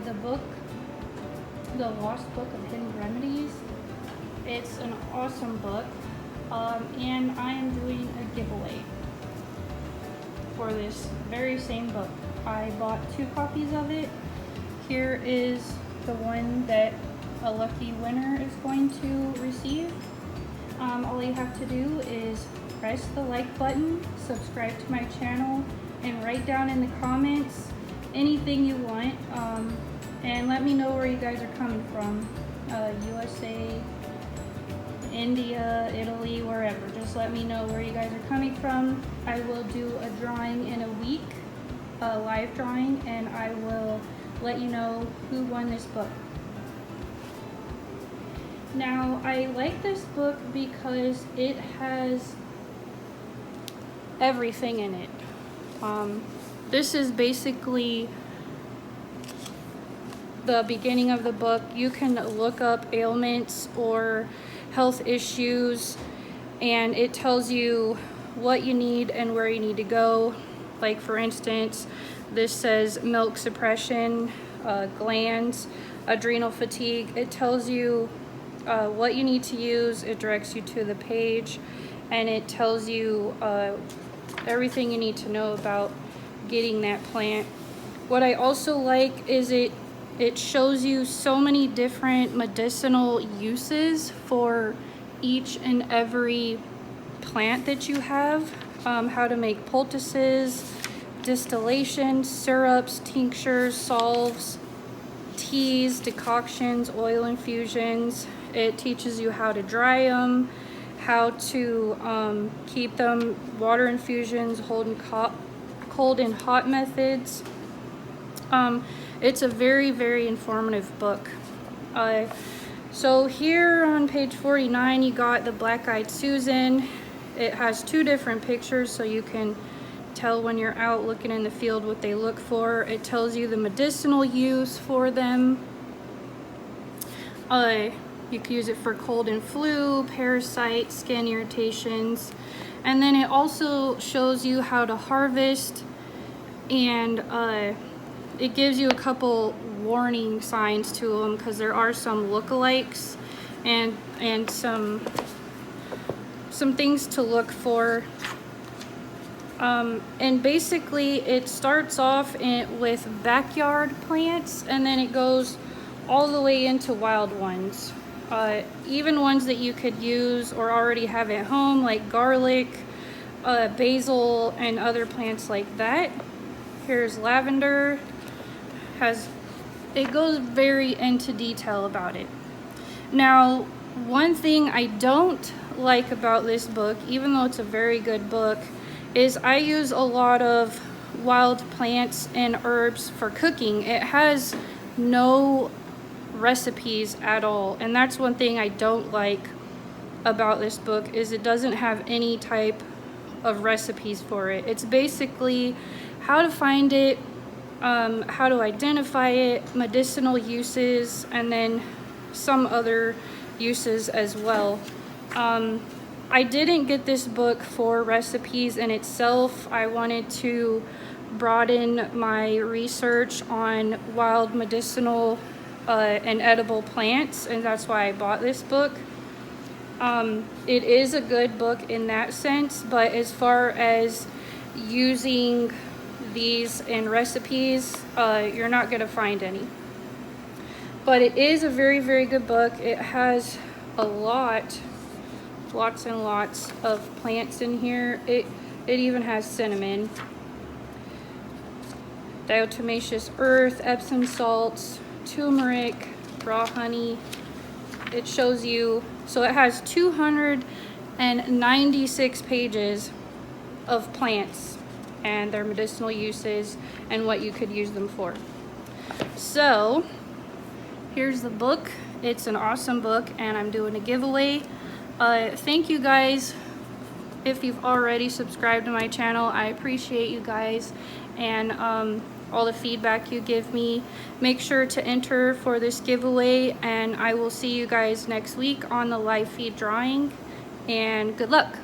the book, The Lost Book of Hidden Remedies. It's an awesome book, and I am doing a giveaway for this very same book. I bought 2 copies of it. Here is the one that a lucky winner is going to receive. All you have to do is press the like button, subscribe to my channel, and write down in the comments anything you want, and let me know where you guys are coming from. USA, India, Italy, wherever. Just let me know where you guys are coming from. I will do a drawing in a week, a live drawing, and I will let you know who won this book. Now, I like this book because it has everything in it. This is basically the beginning of the book. You can look up ailments or health issues, and it tells you what you need and where you need to go. Like, for instance, this says milk suppression, glands, adrenal fatigue. It tells you what you need to use. It directs you to the page, and it tells you everything you need to know about getting that plant. What I also like is it shows you so many different medicinal uses for each and every plant that you have. How to make poultices, distillations, syrups, tinctures, salves, teas, decoctions, oil infusions. It teaches you how to dry them, how to keep them, water infusions, cold and hot methods. It's a very, very informative book. So here on page 49, you got the Black-Eyed Susan. It has 2 different pictures, so you can tell when you're out looking in the field what they look for. It tells you the medicinal use for them. You can use it for cold and flu, parasites, skin irritations. And then it also shows you how to harvest, and it gives you a couple warning signs to them, because there are some lookalikes and some things to look for. And basically it starts off with backyard plants, and then it goes all the way into wild ones. Even ones that you could use or already have at home, like garlic, basil, and other plants like that. Here's lavender. It goes very into detail about it. Now, one thing I don't like about this book, even though it's a very good book, is I use a lot of wild plants and herbs for cooking. It has no recipes at all, and that's one thing I don't like about this book, is it doesn't have any type of recipes for it. It's basically how to find it, how to identify it, medicinal uses, and then some other uses as well. I didn't get this book for recipes in itself. I wanted to broaden my research on wild medicinal and edible plants, and that's why I bought this book. It is a good book in that sense, but as far as using these in recipes, you're not going to find any. But it is a very, very good book. It has a lots and lots of plants in here. It even has cinnamon, diatomaceous earth, Epsom salts, turmeric, raw honey. It shows you, so it has 296 pages of plants and their medicinal uses and what you could use them for. So here's the book. It's an awesome book, and I'm doing a giveaway. Thank you guys if you've already subscribed to my channel. I appreciate you guys and all the feedback you give me. Make sure to enter for this giveaway, and I will see you guys next week on the live feed drawing, and good luck.